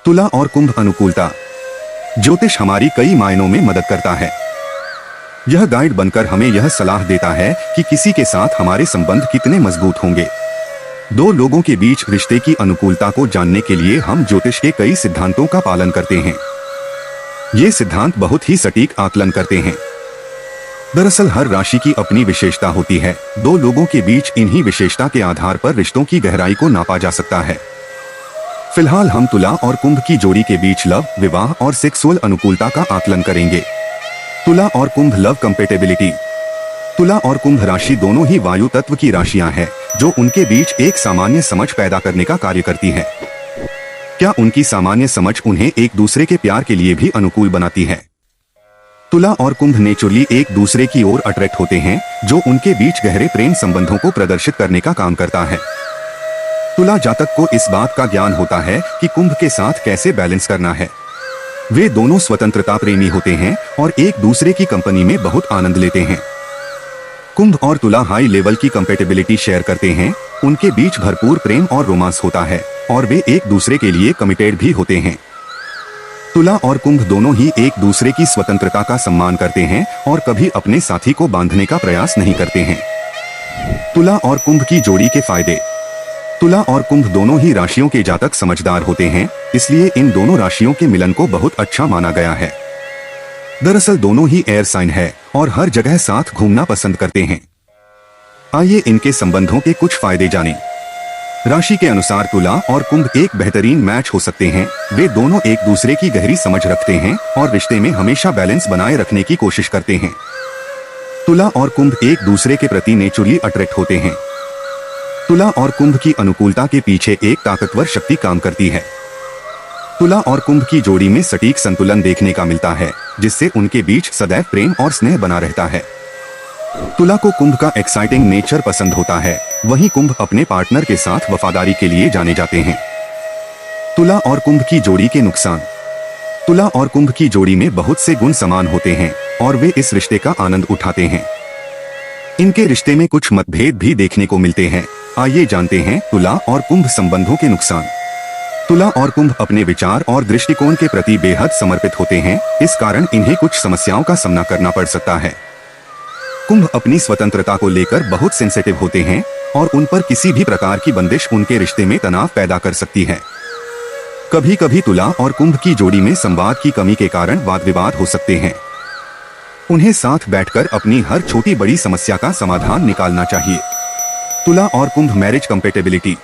तुला और कुंभ अनुकूलता। ज्योतिष हमारी कई मायनों में मदद करता है। यह गाइड बनकर हमें यह सलाह देता है कि किसी के साथ हमारे संबंध कितने मजबूत होंगे। दो लोगों के बीच रिश्ते की अनुकूलता को जानने के लिए हम ज्योतिष के कई सिद्धांतों का पालन करते हैं। ये सिद्धांत बहुत ही सटीक आकलन करते हैं। दरअसल हर राशि की अपनी विशेषता होती है। दो लोगों के बीच इन्हीं विशेषता के आधार पर रिश्तों की गहराई को नापा जा सकता है। फिलहाल हम तुला और कुंभ की जोड़ी के बीच लव, विवाह और सेक्सुअल अनुकूलता का आकलन करेंगे। तुला और कुंभ लव कंपेटेबिलिटी। तुला और कुंभ राशि दोनों ही वायु तत्व की राशियां हैं, जो उनके बीच एक सामान्य समझ पैदा करने का कार्य करती है। क्या उनकी सामान्य समझ उन्हें एक दूसरे के प्यार के लिए भी अनुकूल बनाती है? तुला और कुंभ नेचुरली एक दूसरे की ओर अट्रैक्ट होते हैं, जो उनके बीच गहरे प्रेम संबंधों को प्रदर्शित करने का काम करता है। तुला जातक को इस बात का ज्ञान होता है कि कुंभ के साथ कैसे बैलेंस करना है। वे दोनों स्वतंत्रता प्रेमी होते हैं और एक दूसरे की कंपनी में बहुत आनंद लेते हैं। कुंभ और तुला हाई लेवल की कंपेटेबिलिटी शेयर करते हैं। उनके बीच भरपूर प्रेम और रोमांस होता है और वे एक दूसरे के लिए कमिटेड भी होते हैं। तुला और कुंभ दोनों ही एक दूसरे की स्वतंत्रता का सम्मान करते हैं और कभी अपने साथी को बांधने का प्रयास नहीं करते हैं। तुला और कुंभ की जोड़ी के फायदे। तुला और कुंभ दोनों ही राशियों के जातक समझदार होते हैं, इसलिए इन दोनों राशियों के मिलन को बहुत अच्छा माना गया है। दरअसल दोनों ही एयर साइन है और हर जगह साथ घूमना पसंद करते हैं। आइए इनके संबंधों के कुछ फायदे जानें। राशि के अनुसार तुला और कुंभ एक बेहतरीन मैच हो सकते हैं। वे दोनों एक दूसरे की गहरी समझ रखते हैं और रिश्ते में हमेशा बैलेंस बनाए रखने की कोशिश करते हैं। तुला और कुंभ एक दूसरे के प्रति नेचुरली अट्रैक्ट होते हैं। तुला और कुंभ की अनुकूलता के पीछे एक ताकतवर शक्ति काम करती है। तुला और कुंभ की जोड़ी में सटीक संतुलन देखने का मिलता है, जिससे उनके बीच सदैव प्रेम और स्नेह बना रहता है। तुला को कुंभ का एक्साइटिंग नेचर पसंद होता है, वहीं कुंभ अपने पार्टनर के साथ वफादारी के लिए जाने जाते हैं। तुला और कुंभ की जोड़ी के नुकसान। तुला और कुंभ की जोड़ी में बहुत से गुण समान होते हैं और वे इस रिश्ते का आनंद उठाते हैं। इनके रिश्ते में कुछ मतभेद भी देखने को मिलते हैं। आइए जानते हैं तुला और कुंभ संबंधों के नुकसान। तुला और कुंभ अपने विचार और दृष्टिकोण के प्रति बेहद समर्पित होते हैं, इस कारण इन्हें कुछ समस्याओं का सामना करना पड़ सकता है। कुंभ अपनी स्वतंत्रता को लेकर बहुत सेंसिटिव होते हैं और उन पर किसी भी प्रकार की बंदिश उनके रिश्ते में तनाव पैदा कर सकती है। कभी कभी तुला और कुंभ की जोड़ी में संवाद की कमी के कारण वाद विवाद हो सकते हैं। उन्हें साथ बैठकर अपनी हर छोटी बड़ी समस्या का समाधान निकालना चाहिए। तुला और कुंभ मैरिज कंपेटेबिलिटी।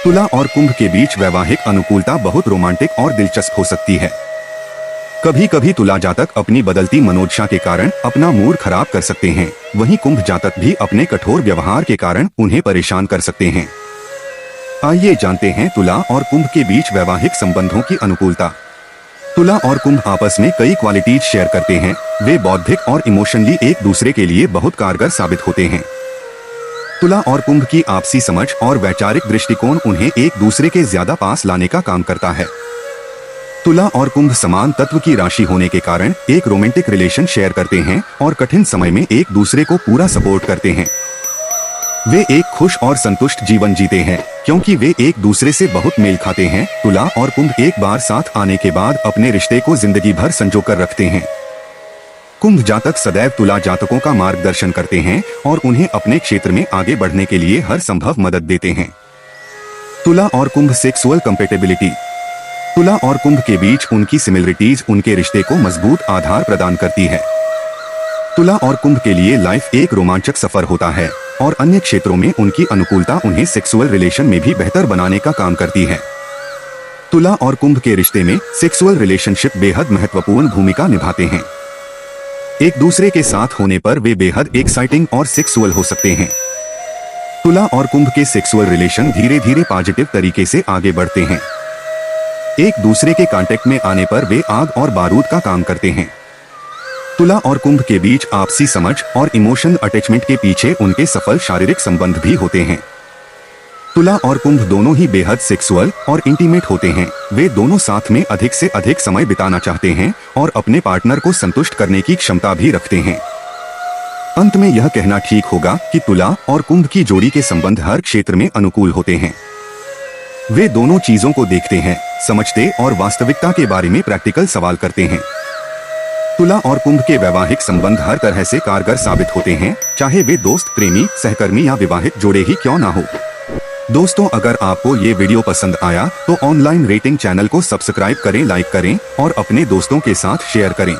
तुला और कुंभ के बीच वैवाहिक अनुकूलता बहुत रोमांटिक और दिलचस्प हो सकती है। कभी कभी तुला जातक अपनी बदलती मनोदशा के कारण अपना मूड खराब कर सकते हैं, वहीं कुंभ जातक भी अपने कठोर व्यवहार के कारण उन्हें परेशान कर सकते हैं। आइए जानते हैं तुला और कुंभ के बीच वैवाहिक संबंधों की अनुकूलता। तुला और कुंभ आपस में कई क्वालिटीज शेयर करते हैं। वे बौद्धिक और इमोशनली एक दूसरे के लिए बहुत कारगर साबित होते हैं। तुला और कुंभ की आपसी समझ और वैचारिक दृष्टिकोण उन्हें एक दूसरे के ज्यादा पास लाने का काम करता है। तुला और कुंभ समान तत्व की राशि होने के कारण एक रोमांटिक रिलेशन शेयर करते हैं और कठिन समय में एक दूसरे को पूरा सपोर्ट करते हैं। वे एक खुश और संतुष्ट जीवन जीते हैं क्योंकि वे एक दूसरे से बहुत मेल खाते हैं। तुला और कुंभ एक बार साथ आने के बाद अपने रिश्ते को जिंदगी भर संजोकर रखते हैं। कुंभ जातक सदैव तुला जातकों का मार्गदर्शन करते हैं और उन्हें अपने क्षेत्र में आगे बढ़ने के लिए हर संभव मदद देते हैं। तुला और कुंभ सेक्सुअल कंपेटेबिलिटी। तुला और कुंभ के बीच उनकी सिमिलरिटीज उनके रिश्ते को मजबूत आधार प्रदान करती है। तुला और कुंभ के लिए लाइफ एक रोमांचक सफर होता है और अन्य क्षेत्रों में उनकी अनुकूलता उन्हें सेक्सुअल रिलेशन में भी बेहतर बनाने का काम करती है। तुला और कुंभ के रिश्ते में सेक्सुअल रिलेशनशिप बेहद महत्वपूर्ण भूमिका निभाते हैं। एक दूसरे के साथ होने पर वे बेहद एक्साइटिंग और सेक्सुअल हो सकते हैं। तुला और कुंभ के सेक्सुअल रिलेशन धीरे धीरे पॉजिटिव तरीके से आगे बढ़ते हैं। एक दूसरे के कांटेक्ट में आने पर वे आग और बारूद का काम करते हैं। तुला और कुंभ के बीच आपसी समझ और इमोशनल अटैचमेंट के पीछे उनके सफल शारीरिक संबंध भी होते हैं। तुला और कुंभ दोनों ही बेहद सेक्सुअल और इंटीमेट होते हैं। वे दोनों साथ में अधिक से अधिक समय बिताना चाहते हैं और अपने पार्टनर को संतुष्ट करने की क्षमता भी रखते हैं। अंत में यह कहना ठीक होगा कि तुला और कुंभ की जोड़ी के संबंध हर क्षेत्र में अनुकूल होते हैं। वे दोनों चीजों को देखते हैं, समझते और वास्तविकता के बारे में प्रैक्टिकल सवाल करते हैं। तुला और कुंभ के वैवाहिक संबंध हर तरह से कारगर साबित होते हैं, चाहे वे दोस्त, प्रेमी, सहकर्मी या विवाहित जोड़े ही क्यों ना हो। दोस्तों, अगर आपको ये वीडियो पसंद आया तो ऑनलाइन रेटिंग चैनल को सब्सक्राइब करें, लाइक करें और अपने दोस्तों के साथ शेयर करें।